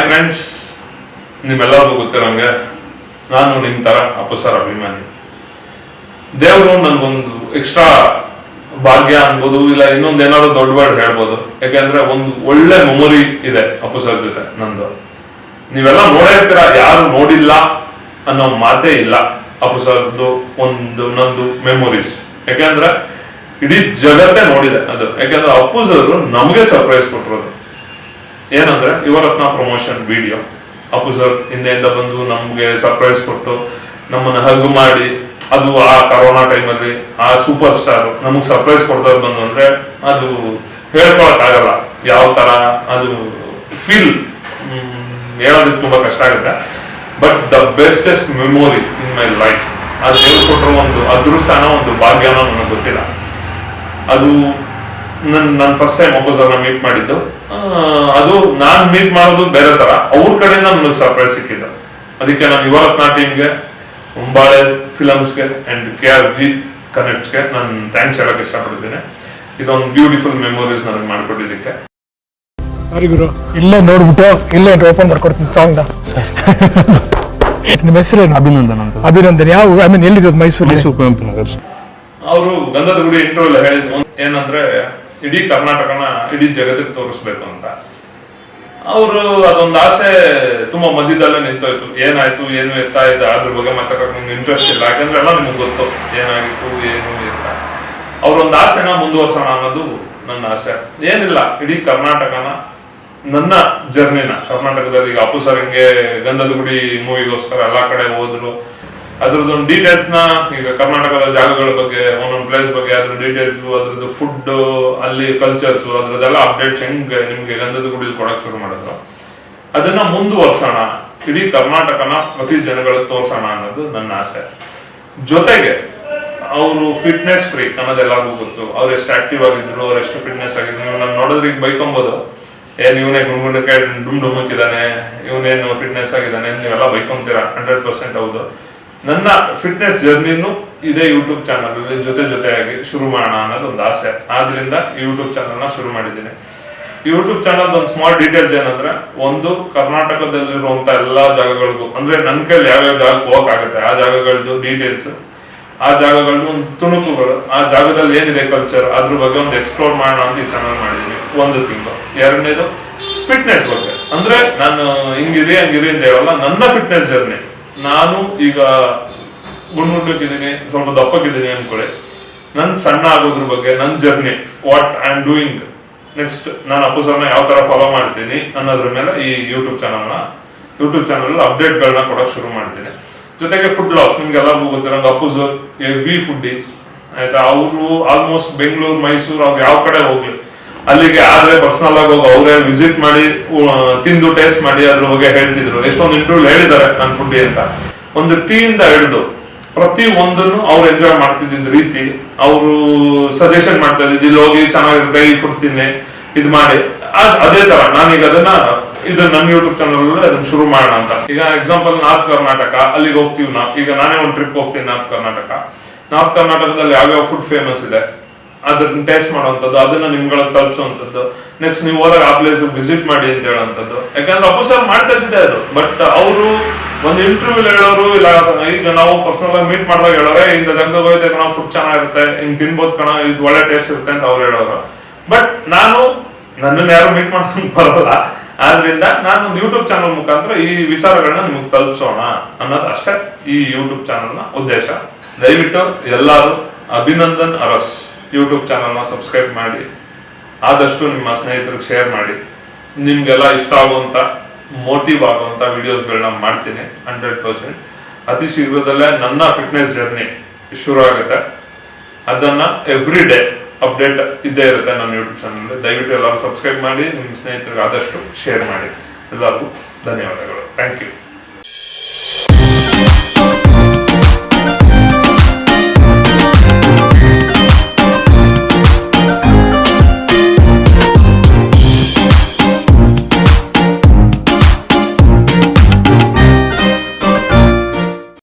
Hi friends, ನಿಮ್ಮೆಲ್ಲರಿಗೂ ಗೊತ್ತಿರೋಂಗೆ ನಾನು ನಿಮ್ಮ ಥರ ಅಪ್ಪು ಸರ್ ಅಭಿಮಾನಿ. ದೇವರು ನನಗೊಂದು ಎಕ್ಸ್ಟ್ರಾ ಭಾಗ್ಯ ಅನ್ಬೋದು, ಇಲ್ಲ ಇನ್ನೊಂದು ಏನಾದ್ರು ದೊಡ್ಡ ವರ್ಡ್ ಹೇಳ್ಬೋದು. ಯಾಕೆಂದ್ರೆ ಒಂದು ಒಳ್ಳೆ ಮೆಮೊರಿ ಇದೆ ಅಪ್ಪು ಸರ್ ಜೊತೆ ನಂದು. ನೀವೆಲ್ಲ ನೋಡೇ ಇರ್ತೀರ, ಯಾರು ನೋಡಿಲ್ಲ ಅನ್ನೋ ಮಾತೇ ಇಲ್ಲ ಅಪ್ಪು ಸರ್ದು ನಂದು ಮೆಮೊರೀಸ್. ಯಾಕೆಂದ್ರೆ ಇಡೀ ಜಗತ್ತೇ ನೋಡಿದೆ ಅದು. ಯಾಕೆಂದ್ರೆ ಅಪ್ಪು ಸರ್ ನಮಗೆ ಸರ್ಪ್ರೈಸ್ ಕೊಟ್ಟಿರೋದು ಏನಂದ್ರೆ Yuvarathna promotion video. Appu sir ಹಿಂದೆಯಿಂದ ಬಂದು ನಮ್ಗೆ ಸರ್ಪ್ರೈಸ್ ಕೊಟ್ಟು ನಮ್ಮನ್ನ ಹಗ್ ಮಾಡಿ, ಅದು ಆ ಕರೋನಾ ಟೈಮಲ್ಲಿ ಆ ಸೂಪರ್ ಸ್ಟಾರ್ ನಮಗ್ ಸರ್ಪ್ರೈಸ್ ಕೊಡ್ದವ್ರು ಬಂದು ಅಂದ್ರೆ ಅದು ಹೇಳ್ಕೊಳಕ್ ಆಗಲ್ಲ ಯಾವ ತರ ಅದು ಫೀಲ್. ಹೇಳೋದಕ್ಕೆ ತುಂಬಾ ಕಷ್ಟ ಆಗುತ್ತೆ. But the bestest memory in my life. ಅದು ಹೇಳ್ಕೊಟ್ರು ಒಂದು ಅದೃಷ್ಟನ ಒಂದು ಭಾಗ್ಯನ ನನಗೆ ಗೊತ್ತಿಲ್ಲ. ಅದು ನನ್ ಫಸ್ಟ್ ಟೈಮ್ ಅಪ್ಪು ಸರ್ನ ಮೀಟ್ ಮಾಡಿದ್ದು. ಅದು ನಾನ್ ಮೀಟ್ ಮಾಡೋದು ಬೇರೆ ತರ, ಅವ್ರ ಕಡೆಯಿಂದ ನನಗೆ ಸರ್ಪ್ರೈಸ್ ಸಿಕ್ಕಿದ್ದು. ಅದಕ್ಕೆ ನಾನು ಯುವರತ್ನ ಟೀಮ್ಗೆ, ಮುಂಬಾಳೆ ಫಿಲಮ್ಸ್ಗೆ ಅಂಡ್ KRG ಕನೆಕ್ಟ್ಸ್ಗೆ ನಾನು ಥ್ಯಾಂಕ್ಸ್ ಹೇಳಕ್ ಇಷ್ಟಪಡ್ತೀನಿ. ಇದೊಂದು ಬ್ಯೂಟಿಫುಲ್ ಮೆಮೊರೀಸ್ ನನಗೆ ಮಾಡ್ಕೊಟ್ಟಿದ್ದಕ್ಕೆ. ಸಾರಿ ಗುರು, ಇಲ್ಲೇ ನೋಡ್ಬಿಟ್ಟು ಇಲ್ಲೇ ಓಪನ್ ಮಾಡ್ಕೊಡ್ತೀನಿ ಸಾಂಗ್ ನ. ನಿಮ್ಮ ಹೆಸರೇನು? ಅಭಿನಂದನ್ ಅಂತ. ಅಭಿನಂದನ್. ಯಾವ ಐ ಮೀನ್ ಎಲ್ಲಿರೋದು? ಮೈಸೂರು ಕುವೆಂಪು ನಗರ್. ಅವರು ಗಂಧದ ಗುಡಿ ಇಂಟರ್ವ್ಯೂ ಹೇಳಿದ್ ಏನಂದ್ರೆ ಇಡೀ ಕರ್ನಾಟಕನ ಇಡೀ ಜಗತ್ತಿಗೆ ತೋರಿಸ್ಬೇಕು ಅಂತ. ಅವರು ಅದೊಂದು ಆಸೆ ತುಂಬಾ ಮಧ್ಯದಲ್ಲೇ ನಿಂತೋಯ್ತು. ಏನಾಯ್ತು, ಏನು ಎತ್ತಾ ಇದೆ ಅದ್ರ ಬಗ್ಗೆ ಮಾತಾಡೋಕೆ ನಿಮ್ಗೆ ಇಂಟ್ರೆಸ್ಟ್ ಇಲ್ಲ. ಯಾಕಂದ್ರೆ ಎಲ್ಲ ನಿಮ್ಗೆ ಗೊತ್ತು ಏನಾಗಿತ್ತು, ಏನು ಎತ್ತ. ಅವ್ರೊಂದು ಆಸೆನ ಮುಂದುವರ್ಸೋಣ ಅನ್ನೋದು ನನ್ನ ಆಸೆ. ಏನಿಲ್ಲ, ಇಡೀ ಕರ್ನಾಟಕನ, ನನ್ನ ಜರ್ನಿನ ಕರ್ನಾಟಕದಲ್ಲಿ ಈಗ ಅಪ್ಪು ಸರ್ ಹಿಂಗೆ ಗಂಧದ ಗುಡಿ ಮೂವಿಗೋಸ್ಕರ ಎಲ್ಲಾ ಕಡೆ ಹೋದ್ರು. ಅದ್ರದ್ದೊಂದು ಡೀಟೇಲ್ಸ್ ನ ಈಗ ಕರ್ನಾಟಕದ ಜಾಗಗಳ ಬಗ್ಗೆ, ಒಂದೊಂದು ಪ್ಲೇಸ್ ಬಗ್ಗೆ ಅದ್ರ ಡೀಟೇಲ್ಸ್, ಅದ್ರದ್ದು ಫುಡ್, ಅಲ್ಲಿ ಕಲ್ಚರ್ಸ್, ಅದ್ರದ್ದೆಲ್ಲ ಅಪ್ಡೇಟ್ಸ್ ಹೆಂಗ್ ನಿಮ್ಗೆ ಗಂಧದ ಗುಡಿಲಿ ಕೊಡಕ್ ಶುರು ಮಾಡಿದ್ರು. ಅದನ್ನ ಮುಂದುವರ್ಸೋಣ, ಇಡೀ ಕರ್ನಾಟಕನ ಪ್ರತಿ ಜನಗಳಿಗೆ ತೋರ್ಸೋಣ ಅನ್ನೋದು ನನ್ನ ಆಸೆ. ಜೊತೆಗೆ ಅವರು ಫಿಟ್ನೆಸ್ ಫ್ರೀ ಅನ್ನೋದೆಲ್ಲರಿಗೂ ಗೊತ್ತು. ಅವ್ರು ಎಷ್ಟು ಆಕ್ಟಿವ್ ಆಗಿದ್ರು, ಅವ್ರು ಎಷ್ಟು ಫಿಟ್ನೆಸ್ ಆಗಿದ್ರು. ನೀವು ನಾನು ನೋಡಿದ್ರೆ ಈಗ ಬೈಕೊಂಬೋದು, ಇವನೇ ಗುಂಡ್ಗುಂಡಕ್ಕೆ ಡುಮ್ಕಿದ್ದಾನೆ, ಇವನೇನು ಫಿಟ್ನೆಸ್ ಆಗಿದ್ದಾನೆ, ನೀವೆಲ್ಲ ಬೈಕೊಂತೀರಾ. 100% ಹೌದು. ನನ್ನ ಫಿಟ್ನೆಸ್ ಜರ್ನಿನೂ ಇದೇ ಯೂಟ್ಯೂಬ್ ಚಾನಲ್ ಜೊತೆಯಾಗಿ ಶುರು ಮಾಡೋಣ ಅನ್ನೋದು ಒಂದು ಆಸೆ. ಆದ್ರಿಂದ ಯೂಟ್ಯೂಬ್ ಚಾನಲ್ನ ಶುರು ಮಾಡಿದ್ದೀನಿ. ಯೂಟ್ಯೂಬ್ ಚಾನಲ್ ಒಂದು ಸ್ಮಾಲ್ ಡೀಟೇಲ್ಸ್ ಏನಂದ್ರೆ, ಒಂದು ಕರ್ನಾಟಕದಲ್ಲಿರುವಂತ ಎಲ್ಲಾ ಜಾಗಗಳಿಗೂ, ಅಂದ್ರೆ ನನ್ನ ಕೈಲಿ ಯಾವ್ಯಾವ ಜಾಗಕ್ಕೆ ಹೋಗಕ್ಕಾಗುತ್ತೆ ಆ ಜಾಗಗಳದ್ದು ಡೀಟೇಲ್ಸ್, ಆ ಜಾಗಗಳದ್ದು ಒಂದು ತುಣುಕುಗಳು, ಆ ಜಾಗದಲ್ಲಿ ಏನಿದೆ ಕಲ್ಚರ್, ಅದ್ರ ಬಗ್ಗೆ ಒಂದು ಎಕ್ಸ್ಪ್ಲೋರ್ ಮಾಡೋಣ ಅಂತ ಈ ಚಾನಲ್ ಮಾಡಿದ್ದೀನಿ. ಒಂದು ತಿಂಗಳು. ಎರಡನೇದು ಫಿಟ್ನೆಸ್ ಬಗ್ಗೆ, ಅಂದ್ರೆ ನಾನು ಹಿಂಗಿರಿ ಹಂಗಿರಿ ಅಂತ ಹೇಳಲ್ಲ, ನನ್ನ ಫಿಟ್ನೆಸ್ ಜರ್ನಿ. ನಾನು ಈಗ ಗುಂಡ್ಗುಂಡಕ್ಕಿದ್ದೀನಿ, ಸ್ವಲ್ಪ ದಪ್ಪಕ್ಕಿದ್ದೀನಿ ಅನ್ಕೊಳ್ಳಿ, ನನ್ ಸಣ್ಣ ಆಗೋದ್ರ ಬಗ್ಗೆ, ನನ್ನ journey, what I am doing next, ನಾನು ಅಪ್ಪು ಸರ್ನ ಯಾವ ತರ ಫಾಲೋ ಮಾಡ್ತೀನಿ ಅನ್ನೋದ್ರ ಮೇಲೆ ಈ ಯೂಟ್ಯೂಬ್ ಚಾನಲ್ ಅಪ್ಡೇಟ್ಗಳನ್ನ ಕೊಡಕ್ ಶುರು ಮಾಡ್ತೀನಿ. ಜೊತೆಗೆ ಫುಡ್ ಲಾಗ್ಸ್, ನಿಮ್ಗೆಲ್ಲರಿಗೂ ಗೊತ್ತಿರೋ ಅಪ್ಪು ಸರ್ ವಿ ಫುಡ್ಡಿ ಆಯ್ತಾ. ಅವರು ಆಲ್ಮೋಸ್ಟ್ ಬೆಂಗಳೂರು, ಮೈಸೂರು, ಅವ್ರು ಯಾವ ಕಡೆ ಹೋಗ್ಲಿ ಅಲ್ಲಿಗೆ ಆದ್ರೆ ಪರ್ಸನಲ್ ಆಗಿ ಹೋಗಿ ಅವರೇ ವಿಸಿಟ್ ಮಾಡಿ ತಿಂದು ಟೇಸ್ಟ್ ಮಾಡಿ ಅದ್ರ ಬಗ್ಗೆ ಹೇಳ್ತಿದ್ರು. ಎಷ್ಟೊಂದು ಇಂಟರ್ವ್ಯೂ ಹೇಳಿದ್ದಾರೆ ನನ್ನ ಫುಡ್ಡಿ ಅಂತ. ಒಂದು ಟೀಯಿಂದ ಹಿಡಿದು ಪ್ರತಿ ಒಂದನ್ನು ಅವ್ರು ಎಂಜಾಯ್ ಮಾಡ್ತಿದ್ದ ರೀತಿ, ಅವರು ಸಜೆಷನ್ ಮಾಡ್ತಾ ಇದ್ದಿದ್ದು, ಇಲ್ಲಿ ಹೋಗಿ ಚೆನ್ನಾಗಿರುತ್ತೆ, ಈ ಫುಡ್ ತಿನ್ನಿ, ಇದು ಮಾಡಿ. ಅದೇ ತರ ನಾನೀಗ ಇದು ನನ್ನ ಯೂಟ್ಯೂಬ್ ಚಾನಲ್ ಅದನ್ನ ಶುರು ಮಾಡೋಣ ಅಂತ. ಈಗ ಎಕ್ಸಾಂಪಲ್ ನಾರ್ತ್ ಕರ್ನಾಟಕ, ಅಲ್ಲಿಗೆ ಹೋಗ್ತೀವಿ ನಾವು. ಈಗ ನಾನೇ ಒಂದು ಟ್ರಿಪ್ ಹೋಗ್ತೀನಿ ನಾರ್ತ್ ಕರ್ನಾಟಕದಲ್ಲಿ ಯಾವ್ಯಾವ ಫುಡ್ ಫೇಮಸ್ ಇದೆ ಅದನ್ನ ಟೇಸ್ಟ್ ಮಾಡುವಂಥದ್ದು, ಅದನ್ನ ನಿಮ್ಗಳಿಗೆ ತಲುಪಿಸುವಂಥದ್ದು. ನೆಕ್ಸ್ಟ್ ನೀವು ಹೋದಾಗ ಆ ಪ್ಲೇಸ್ ವಿಸಿಟ್ ಮಾಡಿ ಅಂತ ಹೇಳುವಂಥದ್ದು. ಯಾಕಂದ್ರೆ ಅಪ್ಪು ಸರ್ ಮಾಡ್ತಾ ಇದ್ದಿದೆ ಅದು. ಬಟ್ ಅವರು ಒಂದು ಇಂಟರ್ವ್ಯೂ ಹೇಳೋರು, ಇಲ್ಲ ಈಗ ನಾವು ಪರ್ಸನಲ್ ಆಗಿ ಮೀಟ್ ಮಾಡಿದಾಗ ಹೇಳೋರೆ, ಇಂಥ ಜಾಗದಾಗ ಹೋಯ್ದೆ ಕಣ, ಫುಡ್ ಚೆನ್ನಾಗಿರುತ್ತೆ, ಹಿಂಗ್ ತಿನ್ಬೋದು ಕಣ, ಇದು ಒಳ್ಳೆ ಟೇಸ್ಟ್ ಇರುತ್ತೆ ಅಂತ ಅವ್ರು ಹೇಳೋರು. ಬಟ್ ನನ್ನನ್ನು ಯಾರು ಮೀಟ್ ಮಾಡೋದಕ್ಕೆ ಬರೋಲ್ಲ. ಆದ್ರಿಂದ ನಾನು ಒಂದು ಯೂಟ್ಯೂಬ್ ಚಾನಲ್ ಮುಖಾಂತರ ಈ ವಿಚಾರಗಳನ್ನ ನಿಮ್ಗೆ ತಲುಪಿಸೋಣ ಅನ್ನೋದು ಅಷ್ಟೇ ಈ ಯೂಟ್ಯೂಬ್ ಚಾನಲ್ನ ಉದ್ದೇಶ. ದಯವಿಟ್ಟು ಎಲ್ಲರೂ ಅಭಿನಂದನ್ ಅರಸ್ ಯೂಟ್ಯೂಬ್ ಚಾನಲ್ನ ಸಬ್ಸ್ಕ್ರೈಬ್ ಮಾಡಿ, ಆದಷ್ಟು ನಿಮ್ಮ ಸ್ನೇಹಿತರಿಗೆ ಶೇರ್ ಮಾಡಿ. ನಿಮ್ಗೆಲ್ಲ ಇಷ್ಟ ಆಗುವಂತ, ಮೋಟಿವ್ ಆಗುವಂತ ವಿಡಿಯೋಸ್ಗಳನ್ನ ಮಾಡ್ತೀನಿ 100%. ಅತಿ ಶೀಘ್ರದಲ್ಲೇ ನನ್ನ ಫಿಟ್ನೆಸ್ ಜರ್ನಿ ಶುರು ಆಗುತ್ತೆ. ಅದನ್ನ ಎವ್ರಿ ಡೇ ಅಪ್ಡೇಟ್ ಇದ್ದೇ ಇರುತ್ತೆ ನನ್ನ ಯೂಟ್ಯೂಬ್ ಚಾನಲ್. ದಯವಿಟ್ಟು ಎಲ್ಲರೂ ಸಬ್ಸ್ಕ್ರೈಬ್ ಮಾಡಿ, ನಿಮ್ಮ ಸ್ನೇಹಿತರಿಗೆ ಆದಷ್ಟು ಶೇರ್ ಮಾಡಿ. ಎಲ್ಲರಿಗೂ ಧನ್ಯವಾದಗಳು. Thank you.